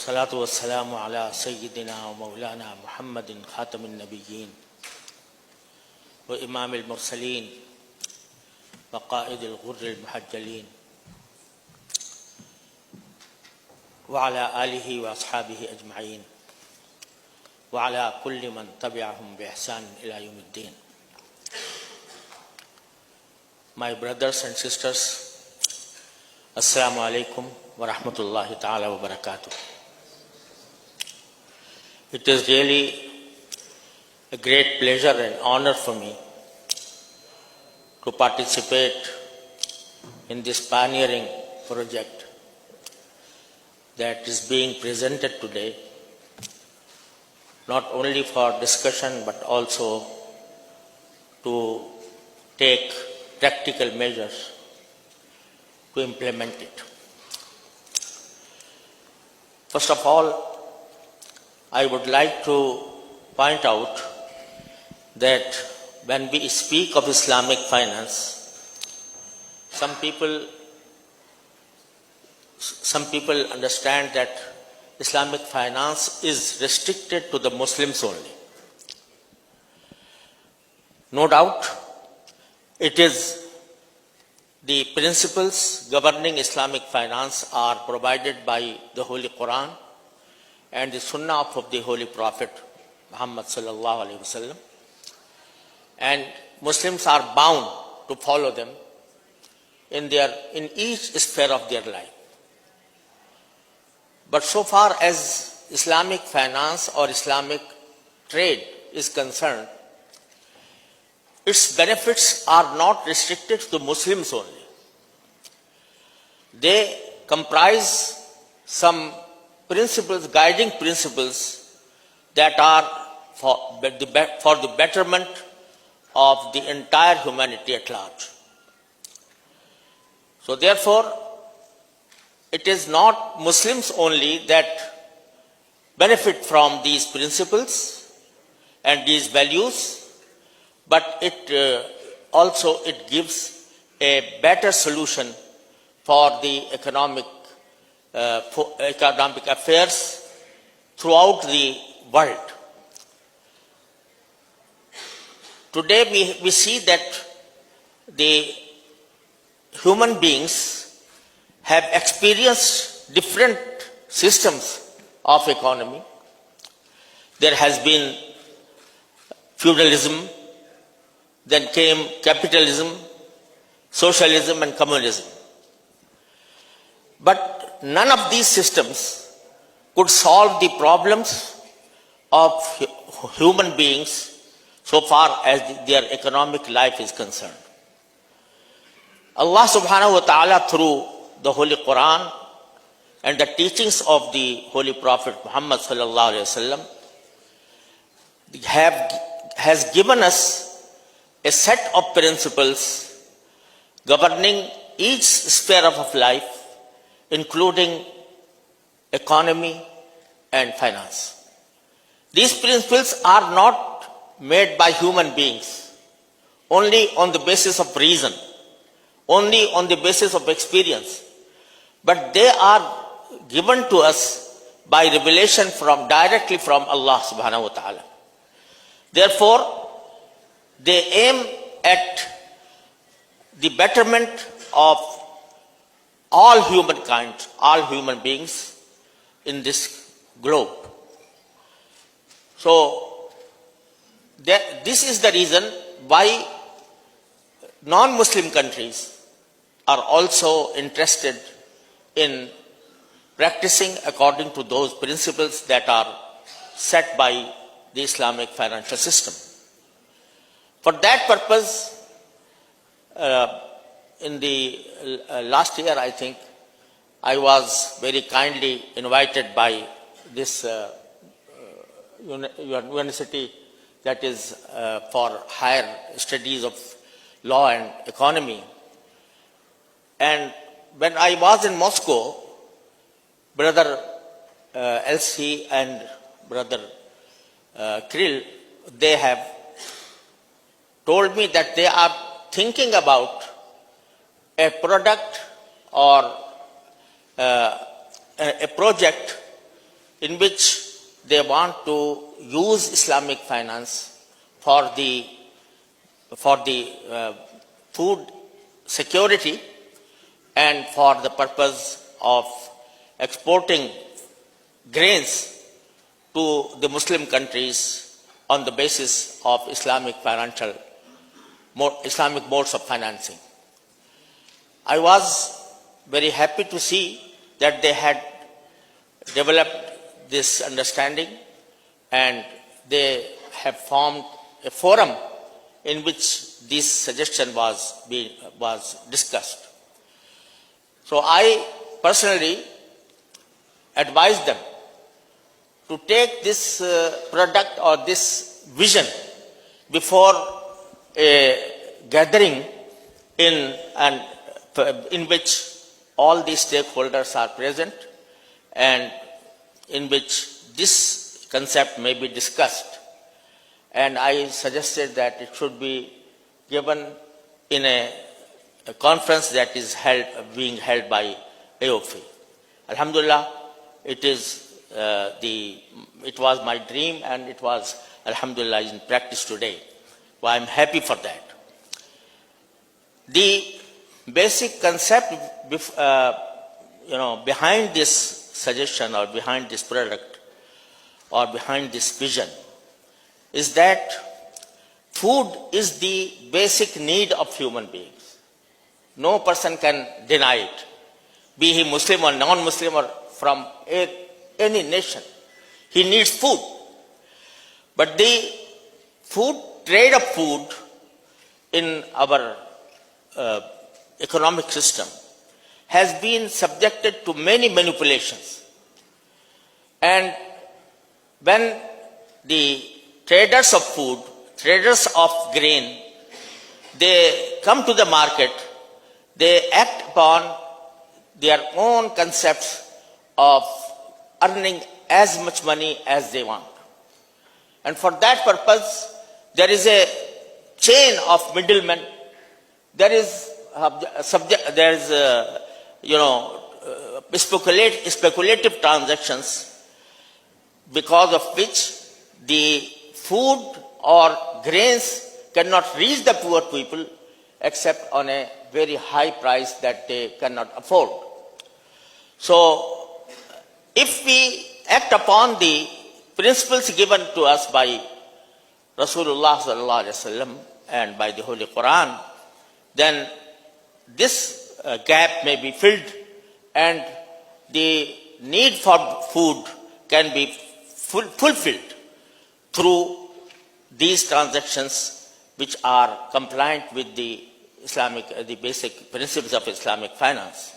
वस्सलातु वस्सलामु अला सय्यिदिना व मौलाना मुहम्मदिन खातमिन नबिय्यीन व इमामिल मुरसलीन व क़ाइदिल गुर्रिल मुहज्जलीन व अला आलिहि व अस्हाबिहि अजमईन व अला कुल्लि मन तबिअहुम बि ihsan इला यौमिद्दीन। My brothers and sisters, Assalamu alaikum wa rahmatullahi ta'ala wa barakatuh. It is really a great pleasure and honor for me to participate in this pioneering project that is being presented today, not only for discussion but also to take practical measures to implement it. First of all, I would like to point out that when we speak of Islamic finance, some people understand that Islamic finance is restricted to the Muslims only. No doubt, it is the principles governing Islamic finance are provided by the Holy Quran and the Sunnah of the Holy Prophet Muhammad sallallahu alaihi wasallam, and Muslims are bound to follow them in each sphere of their life. But so far as Islamic finance or Islamic trade is concerned, its benefits are not restricted to Muslims only. They comprise some principles, guiding principles that are for the betterment of the entire humanity at large. So therefore, it is not Muslims only that benefit from these principles and these values, but it gives a better solution for the economic affairs throughout the world. Today we see that the human beings have experienced different systems of economy. There has been feudalism, then came capitalism, socialism and communism. But none of these systems could solve the problems of human beings so far as their economic life is concerned. Allah subhanahu wa ta'ala, through the Holy Quran and the teachings of the Holy Prophet Muhammad sallallahu alaihi wasallam, has given us a set of principles governing each sphere of life, including economy and finance. These principles are not made by human beings only on the basis of reason, only on the basis of experience, but they are given to us by revelation directly from Allah subhanahu wa ta'ala. Therefore, they aim at the betterment of all humankind, all human beings in this globe. So, this is the reason why non-Muslim countries are also interested in practicing according to those principles that are set by the Islamic financial system. For that purpose, in the last year, I think, I was very kindly invited by this university that is for higher studies of law and economy. And when I was in Moscow, Brother LC and Brother Krill, they have told me that they are thinking about a product or a project in which they want to use Islamic finance for the food security and for the purpose of exporting grains to the Muslim countries on the basis of Islamic modes of financing. I was very happy to see that they had developed this understanding and they have formed a forum in which this suggestion was discussed. So I personally advise them to take this product or this vision before a gathering in which all the stakeholders are present and in which this concept may be discussed. And I suggested that it should be given in a conference that is being held by AOFI. Alhamdulillah, it was my dream and it was, alhamdulillah, in practice today. So I am happy for that. The basic concept behind this suggestion or behind this product or behind this vision is that food is the basic need of human beings. No person can deny it, be he Muslim or non-Muslim or from any nation. He needs food. But the trade of food in our economic system has been subjected to many manipulations. And when the traders of food, traders of grain, they come to the market, they act upon their own concepts of earning as much money as they want. And for that purpose, there is a chain of middlemen. There is speculative transactions because of which the food or grains cannot reach the poor people except on a very high price that they cannot afford. So, if we act upon the principles given to us by Rasulullah sallallahu alaihi wasallam and by the Holy Quran, then this gap may be filled and the need for food can be fulfilled through these transactions which are compliant with the basic principles of Islamic finance.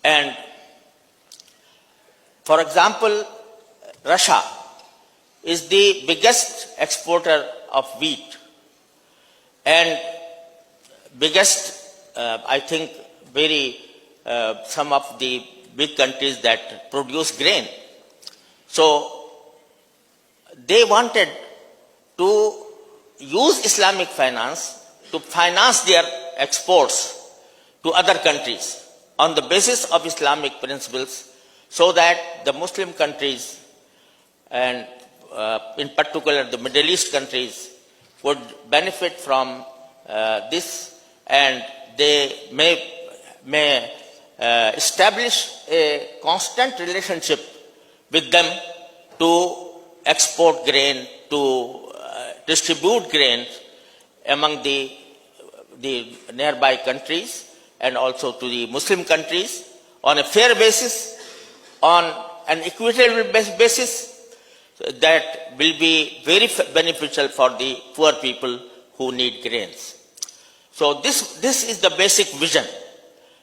And for example, Russia is the biggest exporter of wheat and biggest, I think, some of the big countries that produce grain. So they wanted to use Islamic finance to finance their exports to other countries on the basis of Islamic principles so that the Muslim countries and in particular the Middle East countries would benefit from this and they may establish a constant relationship with them to export grain, to distribute grains among the nearby countries and also to the Muslim countries on a fair basis, on an equitable basis that will be very beneficial for the poor people who need grains. So this is the basic vision.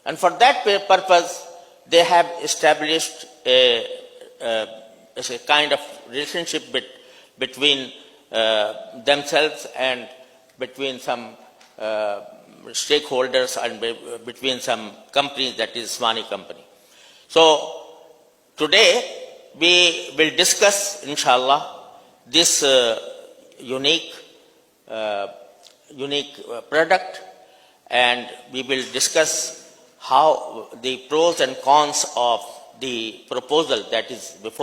And for that purpose, they have established a kind of relationship between themselves and between some stakeholders and between some companies, that is Swani company. So today we will discuss, inshallah, this unique product, and we will discuss how the pros and cons of the proposal that is before